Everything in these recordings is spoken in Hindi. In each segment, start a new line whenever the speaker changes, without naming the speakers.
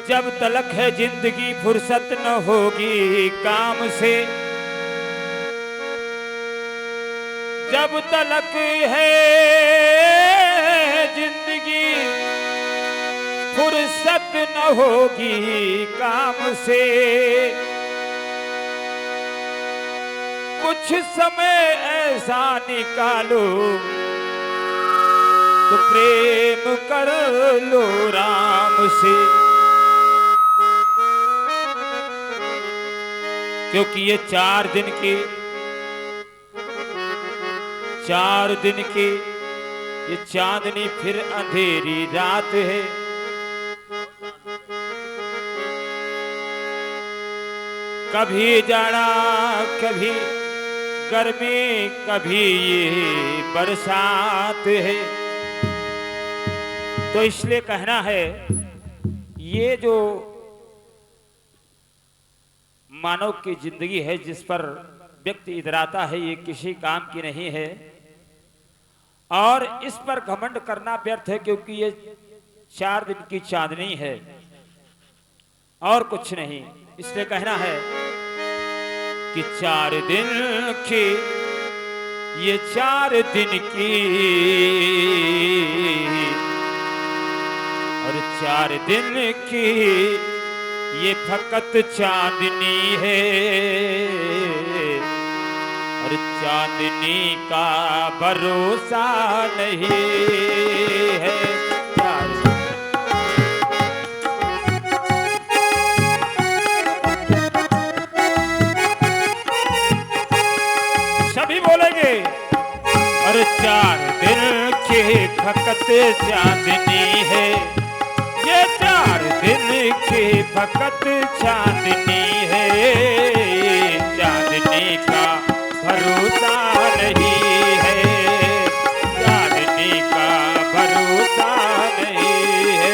जब तलक है जिंदगी फुर्सत न होगी काम से, जब तलक है जिंदगी फुर्सत न होगी काम से, कुछ समय ऐसा निकालो तो प्रेम कर लो राम से। क्योंकि ये 4 दिन की ये चांदनी फिर अंधेरी रात है। कभी जाड़ा कभी गर्मी कभी ये बरसात है। तो इसलिए कहना है ये जो मानव की जिंदगी है जिस पर व्यक्ति इतराता है ये किसी काम की नहीं है और इस पर घमंड करना व्यर्थ है, क्योंकि ये 4 दिन की चांदनी है और कुछ नहीं। इसलिए कहना है कि 4 दिन की ये 4 दिन की और 4 दिन की ये फकत चांदनी है और चांदनी का भरोसा नहीं है। सभी बोलेंगे और 4 दिन की फकत चांदनी है, ये 4 दिन की फकत चांदनी है, चांदनी का भरोसा नहीं है, चांदनी का भरोसा नहीं है।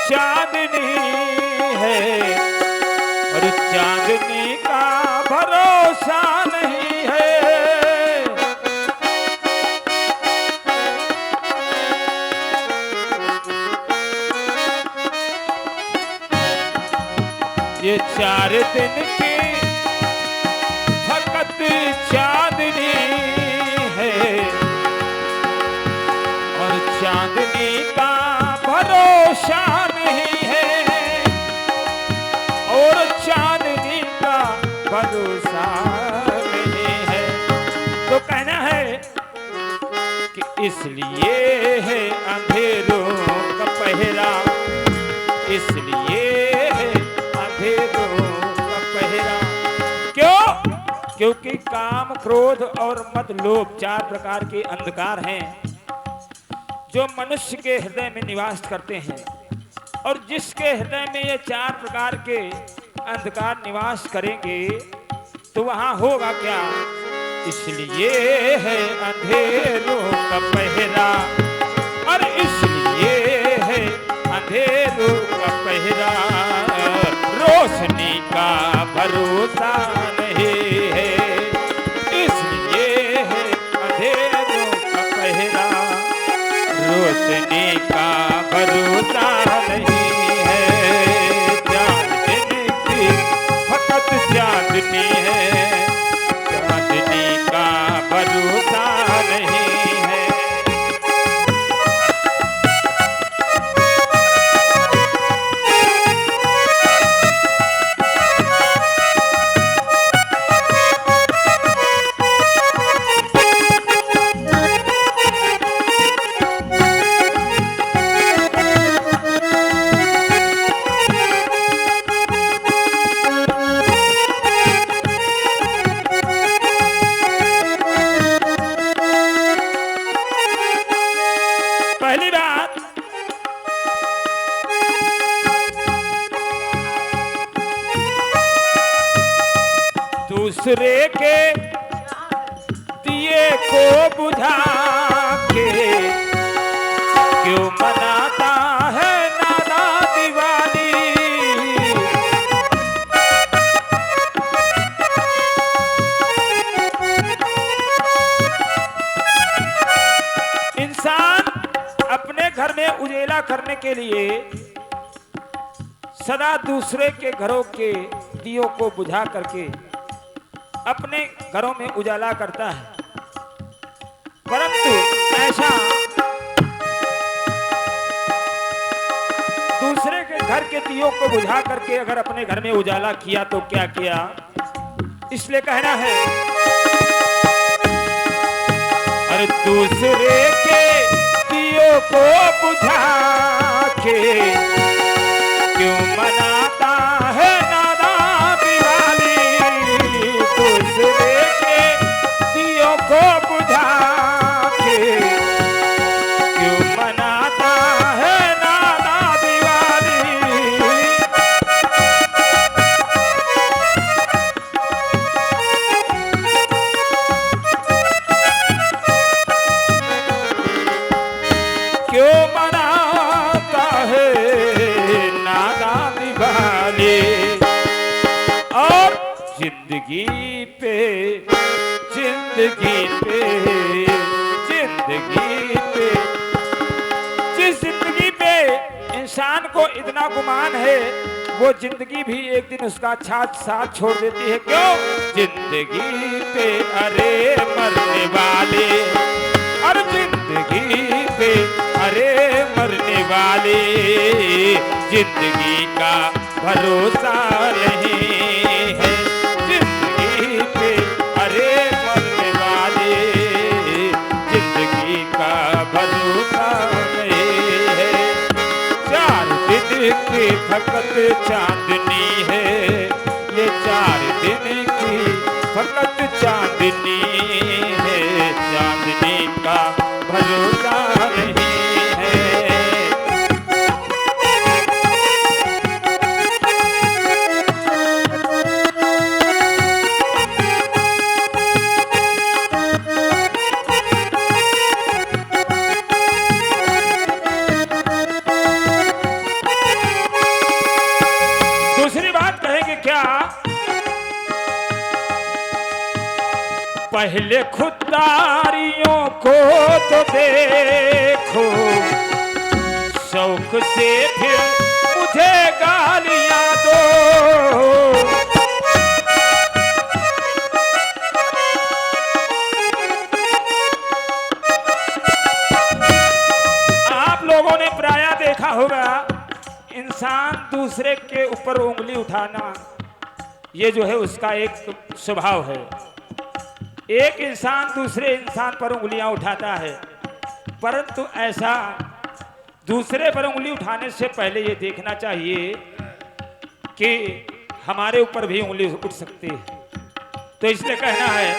चांदनी है और चांदनी का भरोसा नहीं है। ये 4 दिन की फकत चांदनी है और चांदनी का भरोसा नहीं है और चांदनी का भरोसा नहीं है। तो कहना है कि इसलिए है अंधेरों का पहरा, इसलिए है अंधेरों का पहरा। क्यों? क्योंकि काम क्रोध और मद लोभ 4 प्रकार के अंधकार हैं जो मनुष्य के हृदय में निवास करते हैं और जिसके हृदय में ये 4 प्रकार के अंधकार निवास करेंगे तो वहां होगा क्या? इसलिए है अंधेरों का पहरा और इसलिए है अंधेरों का पहरा, रोशनी का भरोसा नहीं है, इसलिए है अंधेरों का पहरा, रोशनी का भरोसा नहीं है। चांदनी की फकत चांदनी है, चांदनी का भरोसा नहीं है। दूसरे के दिए को बुझा के क्यों मनाता है नाना दिवाली। इंसान अपने घर में उजेला करने के लिए सदा दूसरे के घरों के दियों को बुझा करके अपने घरों में उजाला करता है, परंतु ऐसा दूसरे के घर के दियों को बुझा करके अगर अपने घर में उजाला किया तो क्या किया। इसलिए कहना है, अरे दूसरे के दियों को बुझा के क्यों मनाता है नाना दिवाली। दूसरे के दियों को बुझा के क्यों मनाता है नाना दिवाली। क्यों मनाता है नाना दिवाली। और जिंदगी पे जिंदगी पे जिंदगी पे जिस जिंदगी पे इंसान को इतना गुमान है वो जिंदगी भी एक दिन उसका साथ छोड़ देती है। क्यों? जिंदगी पे अरे मरने वाले, और जिंदगी पे अरे मरने वाले, जिंदगी का भरोसा नहीं है। जिंदगी पे अरे मरने वाले, जिंदगी का भरोसा नहीं है। चार दिन की फकत चांदनी है, ये 4 दिन की फकत चांदनी है। चांदनी का भरोसा नहीं है। दूसरी बात कहेंगे क्या, पहले खुददारियों को तो देखो, शौक से फिर मुझे गालियां दो। आप लोगों ने प्रायः देखा होगा, इंसान दूसरे के ऊपर उंगली उठाना ये जो है उसका एक स्वभाव है। एक इंसान दूसरे इंसान पर उंगलियां उठाता है, परंतु ऐसा दूसरे पर उंगली उठाने से पहले ये देखना चाहिए कि हमारे ऊपर भी उंगली उठ सकती है। तो इसलिए कहना है,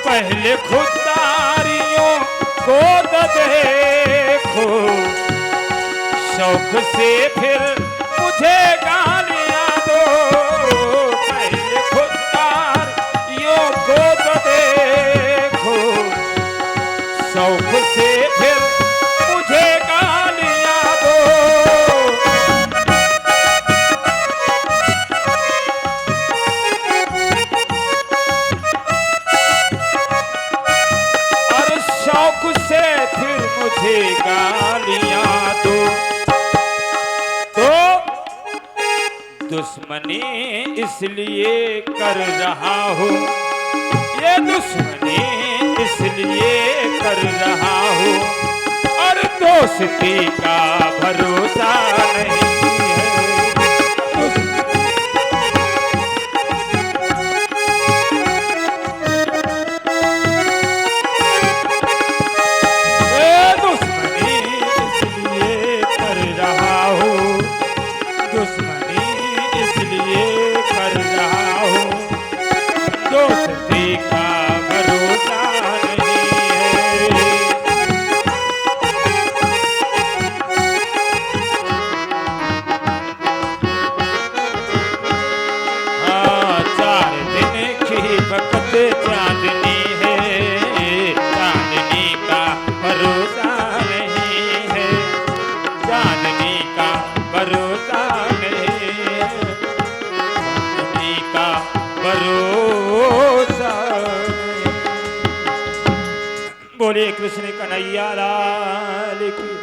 पहले खुददारियों को तो देखो, शौक से फिर मुझे गालियां दो। पहले खुददारियों को तो देखो, शौक से फिर मुझे गालियां दो। से फिर मुझे गालियां दो। तो दुश्मनी इसलिए कर रहा हूँ, ये दुश्मनी इसलिए कर रहा हूँ, और दोस्ती का भरोसा नहीं है। दोस्ती का भरोसा वक्त चांदनी है, चांदनी का भरोसा नहीं है, चांदनी का भरोसा नहीं है, चांदनी का भरोसा नहीं। बोले कृष्ण कन्हैया लाल की,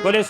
बोले